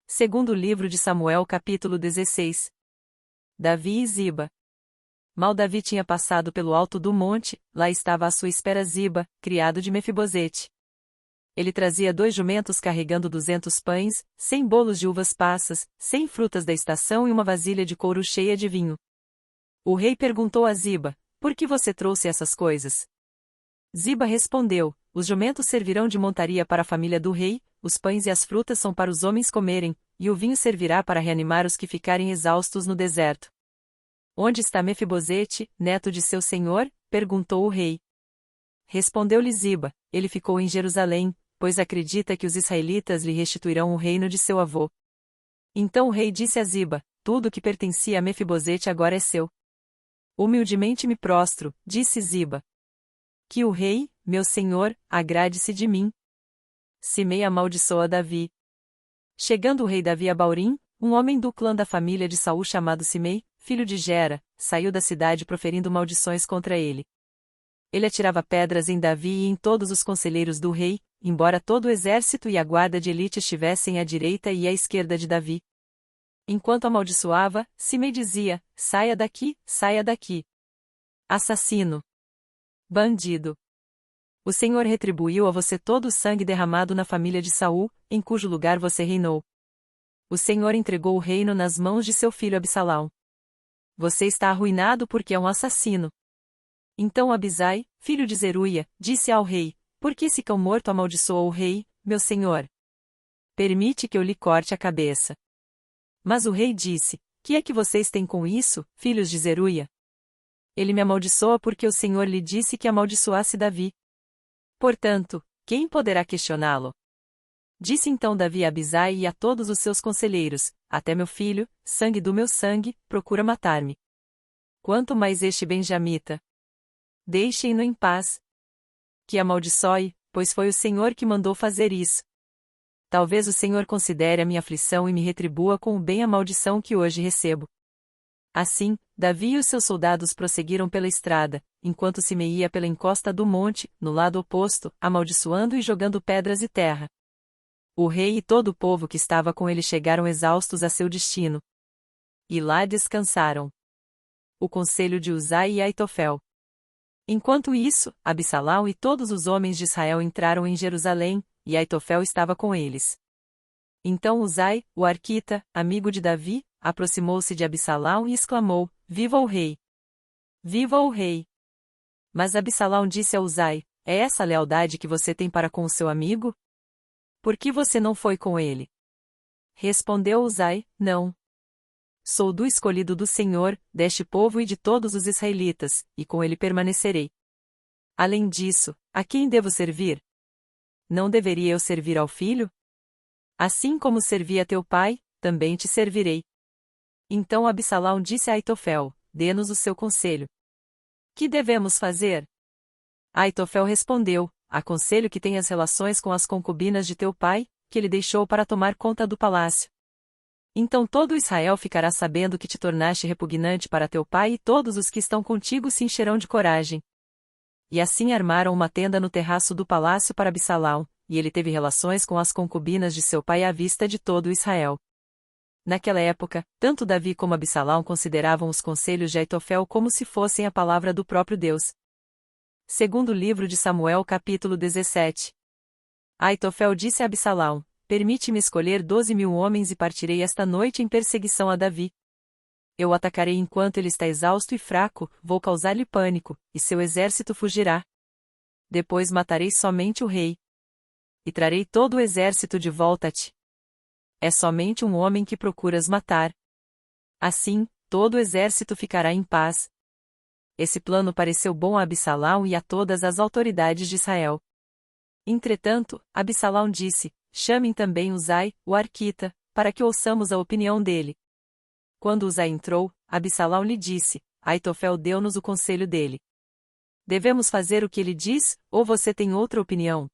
Segundo livro de Samuel capítulo 16. Davi e Ziba. Mal Davi tinha passado pelo alto do monte, lá estava à sua espera Ziba, criado de Mefibosete. Ele trazia 2 jumentos carregando 200 pães, 100 bolos de uvas passas, 100 frutas da estação e uma vasilha de couro cheia de vinho. O rei perguntou a Ziba: por que você trouxe essas coisas? Ziba respondeu: os jumentos servirão de montaria para a família do rei, os pães e as frutas são para os homens comerem, e o vinho servirá para reanimar os que ficarem exaustos no deserto. Onde está Mefibosete, neto de seu senhor? Perguntou o rei. Respondeu-lhe Ziba: ele ficou em Jerusalém, pois acredita que os israelitas lhe restituirão o reino de seu avô. Então o rei disse a Ziba: tudo que pertencia a Mefibosete agora é seu. Humildemente me prostro, disse Ziba. Que o rei, meu senhor, agrade-se de mim. Simei amaldiçoa Davi. Chegando o rei Davi a Baurim, um homem do clã da família de Saul chamado Simei, filho de Gera, saiu da cidade proferindo maldições contra ele. Ele atirava pedras em Davi e em todos os conselheiros do rei, embora todo o exército e a guarda de elite estivessem à direita e à esquerda de Davi. Enquanto amaldiçoava, Simei dizia: saia daqui, saia daqui. Assassino. Bandido. O Senhor retribuiu a você todo o sangue derramado na família de Saul, em cujo lugar você reinou. O Senhor entregou o reino nas mãos de seu filho Absalão. Você está arruinado porque é um assassino. Então Abisai, filho de Zeruia, disse ao rei: por que esse cão morto amaldiçoou o rei, meu senhor? Permite que eu lhe corte a cabeça. Mas o rei disse: que é que vocês têm com isso, filhos de Zeruia? Ele me amaldiçoa porque o Senhor lhe disse que amaldiçoasse Davi. Portanto, quem poderá questioná-lo? Disse então Davi a Abisai e a todos os seus conselheiros: até meu filho, sangue do meu sangue, procura matar-me. Quanto mais este benjamita. Deixem-no em paz. Que amaldiçoe, pois foi o Senhor que mandou fazer isso. Talvez o Senhor considere a minha aflição e me retribua com o bem a maldição que hoje recebo. Assim, Davi e os seus soldados prosseguiram pela estrada, enquanto Simei ia pela encosta do monte, no lado oposto, amaldiçoando e jogando pedras e terra. O rei e todo o povo que estava com ele chegaram exaustos a seu destino. E lá descansaram. O conselho de Uzai e Aitofel. Enquanto isso, Absalão e todos os homens de Israel entraram em Jerusalém, e Aitofel estava com eles. Então Uzai, o arquita, amigo de Davi, aproximou-se de Absalão e exclamou: viva o rei! Viva o rei! Mas Absalão disse a Uzai: é essa a lealdade que você tem para com o seu amigo? Por que você não foi com ele? Respondeu Uzai: não. Sou do escolhido do Senhor, deste povo e de todos os israelitas, e com ele permanecerei. Além disso, a quem devo servir? Não deveria eu servir ao filho? Assim como servi a teu pai, também te servirei. Então Absalão disse a Aitofel: dê-nos o seu conselho. Que devemos fazer? Aitofel respondeu: aconselho que tenhas relações com as concubinas de teu pai, que ele deixou para tomar conta do palácio. Então todo Israel ficará sabendo que te tornaste repugnante para teu pai e todos os que estão contigo se encherão de coragem. E assim armaram uma tenda no terraço do palácio para Absalão, e ele teve relações com as concubinas de seu pai à vista de todo Israel. Naquela época, tanto Davi como Absalão consideravam os conselhos de Aitofel como se fossem a palavra do próprio Deus. Segundo livro de Samuel capítulo 17. Aitofel disse a Absalão: permite-me escolher 12.000 homens e partirei esta noite em perseguição a Davi. Eu o atacarei enquanto ele está exausto e fraco, vou causar-lhe pânico, e seu exército fugirá. Depois matarei somente o rei. E trarei todo o exército de volta a ti. É somente um homem que procuras matar. Assim, todo o exército ficará em paz. Esse plano pareceu bom a Absalão e a todas as autoridades de Israel. Entretanto, Absalão disse: chamem também Uzai, o arquita, para que ouçamos a opinião dele. Quando Uzai entrou, Absalão lhe disse: Aitofel deu-nos o conselho dele. Devemos fazer o que ele diz, ou você tem outra opinião?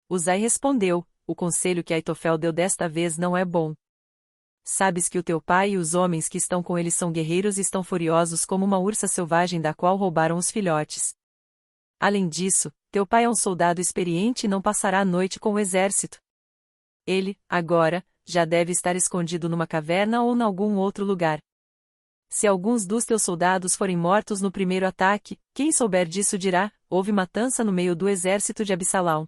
Uzai respondeu: o conselho que Aitofel deu desta vez não é bom. Sabes que o teu pai e os homens que estão com ele são guerreiros e estão furiosos como uma ursa selvagem da qual roubaram os filhotes. Além disso, teu pai é um soldado experiente e não passará a noite com o exército. Ele, agora, já deve estar escondido numa caverna ou em algum outro lugar. Se alguns dos teus soldados forem mortos no primeiro ataque, quem souber disso dirá: houve matança no meio do exército de Absalão.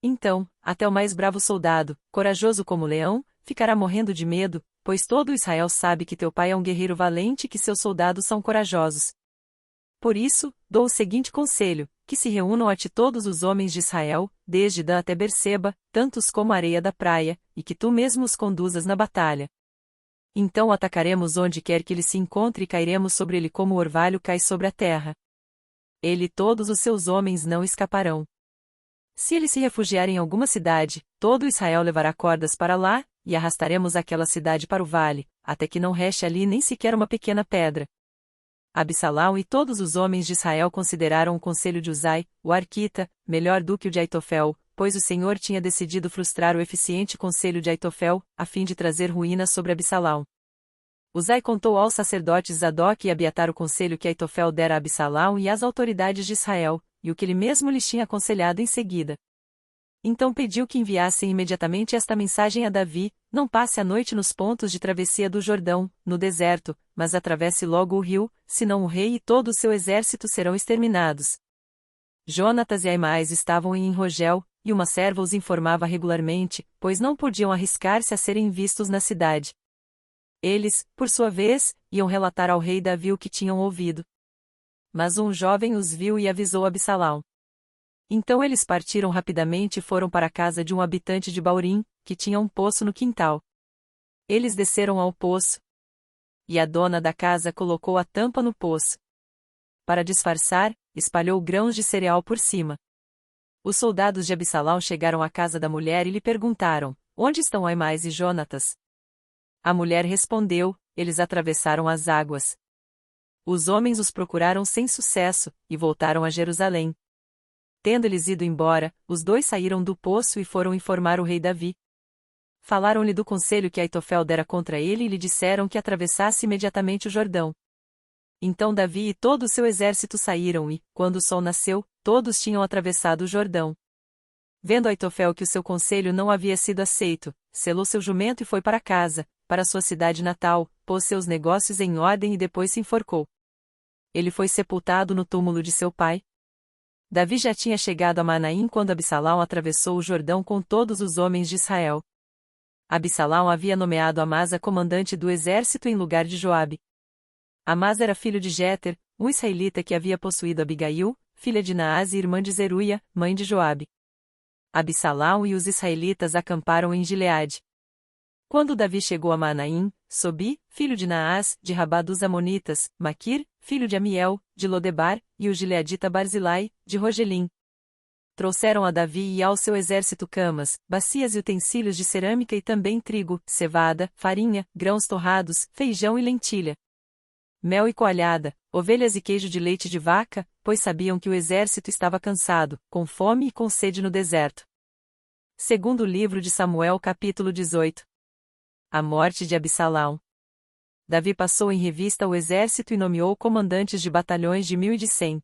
Então, até o mais bravo soldado, corajoso como o leão, ficará morrendo de medo, pois todo Israel sabe que teu pai é um guerreiro valente e que seus soldados são corajosos. Por isso, dou o seguinte conselho: que se reúnam a ti todos os homens de Israel, desde Dan até Berseba, tantos como a areia da praia, e que tu mesmo os conduzas na batalha. Então atacaremos onde quer que ele se encontre e cairemos sobre ele como o orvalho cai sobre a terra. Ele e todos os seus homens não escaparão. Se ele se refugiar em alguma cidade, todo Israel levará cordas para lá, e arrastaremos aquela cidade para o vale, até que não reste ali nem sequer uma pequena pedra. Absalão e todos os homens de Israel consideraram o conselho de Uzai, o arquita, melhor do que o de Aitofel, pois o Senhor tinha decidido frustrar o eficiente conselho de Aitofel, a fim de trazer ruína sobre Absalão. Uzai contou aos sacerdotes Zadok e Abiatar o conselho que Aitofel dera a Absalão e às autoridades de Israel, e o que ele mesmo lhes tinha aconselhado em seguida. Então pediu que enviassem imediatamente esta mensagem a Davi: não passe a noite nos pontos de travessia do Jordão, no deserto, mas atravesse logo o rio, senão o rei e todo o seu exército serão exterminados. Jonatas e Aimais estavam em Enrogel, e uma serva os informava regularmente, pois não podiam arriscar-se a serem vistos na cidade. Eles, por sua vez, iam relatar ao rei Davi o que tinham ouvido. Mas um jovem os viu e avisou Absalão. Então eles partiram rapidamente e foram para a casa de um habitante de Baurim, que tinha um poço no quintal. Eles desceram ao poço. E a dona da casa colocou a tampa no poço. Para disfarçar, espalhou grãos de cereal por cima. Os soldados de Absalão chegaram à casa da mulher e lhe perguntaram: onde estão Aimais e Jonatas? A mulher respondeu: eles atravessaram as águas. Os homens os procuraram sem sucesso, e voltaram a Jerusalém. Tendo eles ido embora, os dois saíram do poço e foram informar o rei Davi. Falaram-lhe do conselho que Aitofel dera contra ele e lhe disseram que atravessasse imediatamente o Jordão. Então Davi e todo o seu exército saíram e, quando o sol nasceu, todos tinham atravessado o Jordão. Vendo Aitofel que o seu conselho não havia sido aceito, selou seu jumento e foi para casa, para sua cidade natal, pôs seus negócios em ordem e depois se enforcou. Ele foi sepultado no túmulo de seu pai. Davi já tinha chegado a Manaim quando Absalão atravessou o Jordão com todos os homens de Israel. Absalão havia nomeado Amasa comandante do exército em lugar de Joabe. Amasa era filho de Jéter, um israelita que havia possuído Abigail, filha de Naás e irmã de Zeruia, mãe de Joabe. Absalão e os israelitas acamparam em Gileade. Quando Davi chegou a Manaim, Sobi, filho de Naás, de Rabá dos Amonitas, Maquir, filho de Amiel, de Lodebar, e o gileadita Barzilai, de Rogelim. Trouxeram a Davi e ao seu exército camas, bacias e utensílios de cerâmica e também trigo, cevada, farinha, grãos torrados, feijão e lentilha. Mel e coalhada, ovelhas e queijo de leite de vaca, pois sabiam que o exército estava cansado, com fome e com sede no deserto. Segundo livro de Samuel capítulo 18. A morte de Absalão. Davi passou em revista o exército e nomeou comandantes de batalhões de 1.000 e de 100.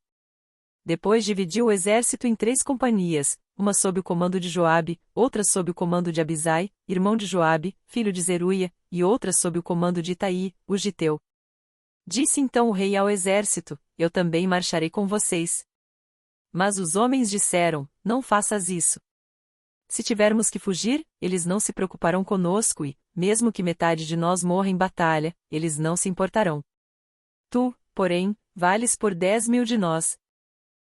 Depois dividiu o exército em 3 companhias, uma sob o comando de Joabe, outra sob o comando de Abisai, irmão de Joabe, filho de Zeruia, e outra sob o comando de Itaí, o giteu. Disse então o rei ao exército: eu também marcharei com vocês. Mas os homens disseram: não faças isso. Se tivermos que fugir, eles não se preocuparão conosco e, mesmo que metade de nós morra em batalha, eles não se importarão. Tu, porém, vales por 10.000 de nós.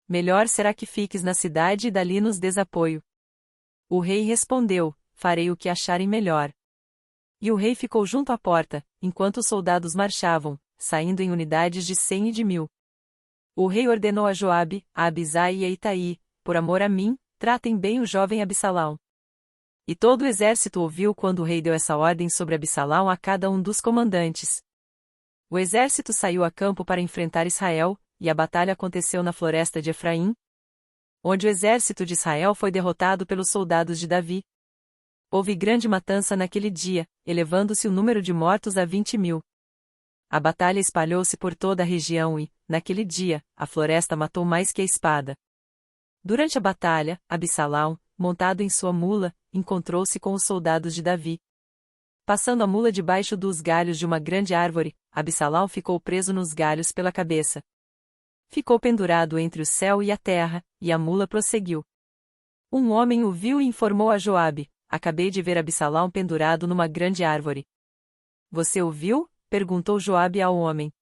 Melhor será que fiques na cidade e dali nos des apoio. O rei respondeu: farei o que acharem melhor. E o rei ficou junto à porta, enquanto os soldados marchavam, saindo em unidades de 100 e de 1.000. O rei ordenou a Joabe, a Abisai e a Itaí: por amor a mim, tratem bem o jovem Absalão. E todo o exército ouviu quando o rei deu essa ordem sobre Absalão a cada um dos comandantes. O exército saiu a campo para enfrentar Israel, e a batalha aconteceu na floresta de Efraim, onde o exército de Israel foi derrotado pelos soldados de Davi. Houve grande matança naquele dia, elevando-se o número de mortos a 20.000. A batalha espalhou-se por toda a região e, naquele dia, a floresta matou mais que a espada. Durante a batalha, Absalão, montado em sua mula, encontrou-se com os soldados de Davi. Passando a mula debaixo dos galhos de uma grande árvore, Absalão ficou preso nos galhos pela cabeça. Ficou pendurado entre o céu e a terra, e a mula prosseguiu. Um homem o viu e informou a Joabe: acabei de ver Absalão pendurado numa grande árvore. Você o viu? Perguntou Joabe ao homem.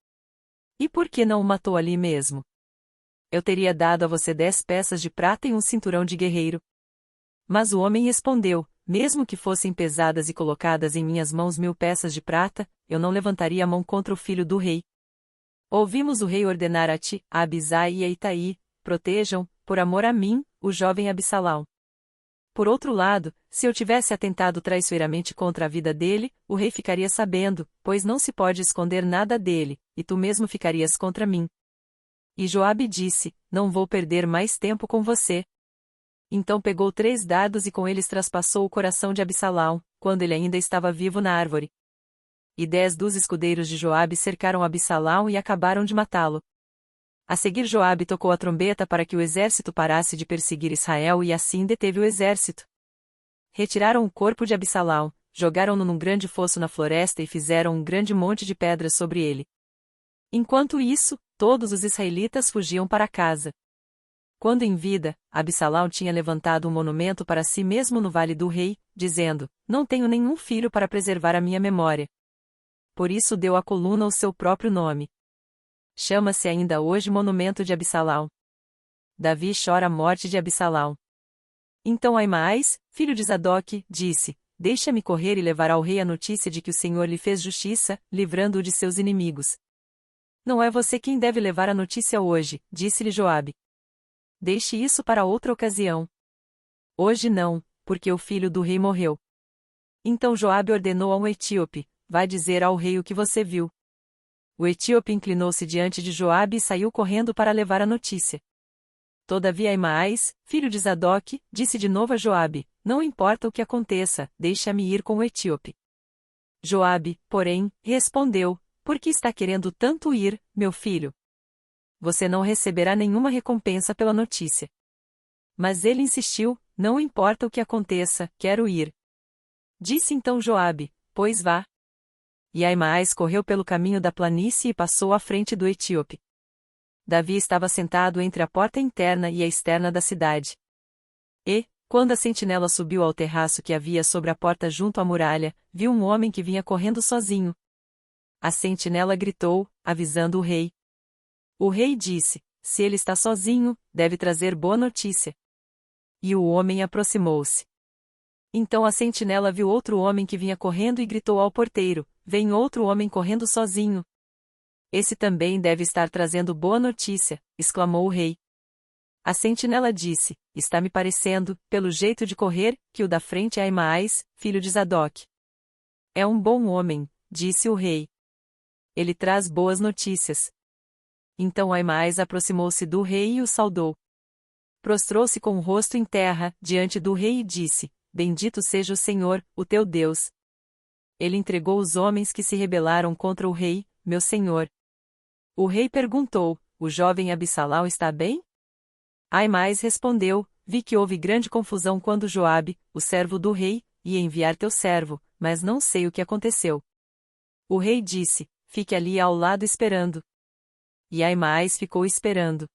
E por que não o matou ali mesmo? Eu teria dado a você 10 peças de prata e um cinturão de guerreiro. Mas o homem respondeu: mesmo que fossem pesadas e colocadas em minhas mãos 1000 peças de prata, eu não levantaria a mão contra o filho do rei. Ouvimos o rei ordenar a ti, a Abisai e a Itai: protejam, por amor a mim, o jovem Absalão. Por outro lado, se eu tivesse atentado traiçoeiramente contra a vida dele, o rei ficaria sabendo, pois não se pode esconder nada dele, e tu mesmo ficarias contra mim. E Joabe disse: não vou perder mais tempo com você. Então pegou 3 dardos e com eles traspassou o coração de Absalão, quando ele ainda estava vivo na árvore. E 10 dos escudeiros de Joabe cercaram Absalão e acabaram de matá-lo. A seguir Joabe tocou a trombeta para que o exército parasse de perseguir Israel e assim deteve o exército. Retiraram o corpo de Absalão, jogaram-no num grande fosso na floresta e fizeram um grande monte de pedras sobre ele. Enquanto isso, todos os israelitas fugiam para casa. Quando em vida, Absalão tinha levantado um monumento para si mesmo no Vale do Rei, dizendo: não tenho nenhum filho para preservar a minha memória. Por isso deu à coluna o seu próprio nome. Chama-se ainda hoje Monumento de Absalão. Davi chora a morte de Absalão. Então Aimaas, filho de Zadok, disse: deixa-me correr e levar ao rei a notícia de que o Senhor lhe fez justiça, livrando-o de seus inimigos. Não é você quem deve levar a notícia hoje, disse-lhe Joabe. Deixe isso para outra ocasião. Hoje não, porque o filho do rei morreu. Então Joabe ordenou a um etíope: vai dizer ao rei o que você viu. O etíope inclinou-se diante de Joabe e saiu correndo para levar a notícia. Todavia Aimaas, filho de Zadok, disse de novo a Joabe: não importa o que aconteça, deixa-me ir com o etíope. Joabe, porém, respondeu: por que está querendo tanto ir, meu filho? Você não receberá nenhuma recompensa pela notícia. Mas ele insistiu: não importa o que aconteça, quero ir. Disse então Joabe: pois vá. E Aimaas correu pelo caminho da planície e passou à frente do etíope. Davi estava sentado entre a porta interna e a externa da cidade. E, quando a sentinela subiu ao terraço que havia sobre a porta junto à muralha, viu um homem que vinha correndo sozinho. A sentinela gritou, avisando o rei. O rei disse: se ele está sozinho, deve trazer boa notícia. E o homem aproximou-se. Então a sentinela viu outro homem que vinha correndo e gritou ao porteiro: vem outro homem correndo sozinho. Esse também deve estar trazendo boa notícia, exclamou o rei. A sentinela disse: está me parecendo, pelo jeito de correr, que o da frente é Aimaas, filho de Zadok. É um bom homem, disse o rei. Ele traz boas notícias. Então Aimaas aproximou-se do rei e o saudou. Prostrou-se com o rosto em terra, diante do rei e disse: bendito seja o Senhor, o teu Deus. Ele entregou os homens que se rebelaram contra o rei, meu senhor. O rei perguntou: o jovem Absalão está bem? Aimaas respondeu: vi que houve grande confusão quando Joabe, o servo do rei, ia enviar teu servo, mas não sei o que aconteceu. O rei disse: fique ali ao lado esperando. E Aimaas ficou esperando.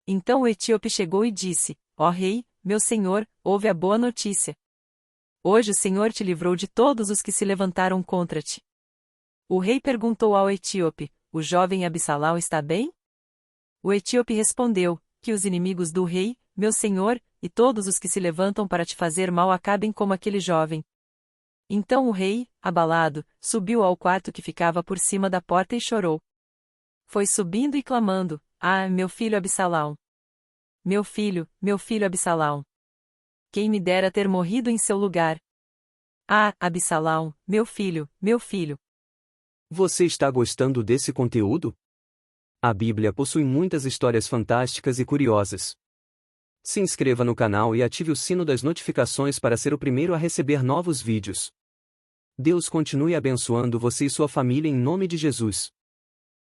Então o etíope chegou e disse: ó rei, meu senhor, ouve a boa notícia. Hoje o Senhor te livrou de todos os que se levantaram contra ti. O rei perguntou ao etíope: o jovem Absalão está bem? O etíope respondeu: que os inimigos do rei, meu senhor, e todos os que se levantam para te fazer mal acabem como aquele jovem. Então o rei, abalado, subiu ao quarto que ficava por cima da porta e chorou. Foi subindo e clamando: ah, meu filho Absalão! Meu filho Absalão! Quem me dera ter morrido em seu lugar! Ah, Absalão, meu filho, meu filho! Você está gostando desse conteúdo? A Bíblia possui muitas histórias fantásticas e curiosas. Se inscreva no canal e ative o sino das notificações para ser o primeiro a receber novos vídeos. Deus continue abençoando você e sua família em nome de Jesus.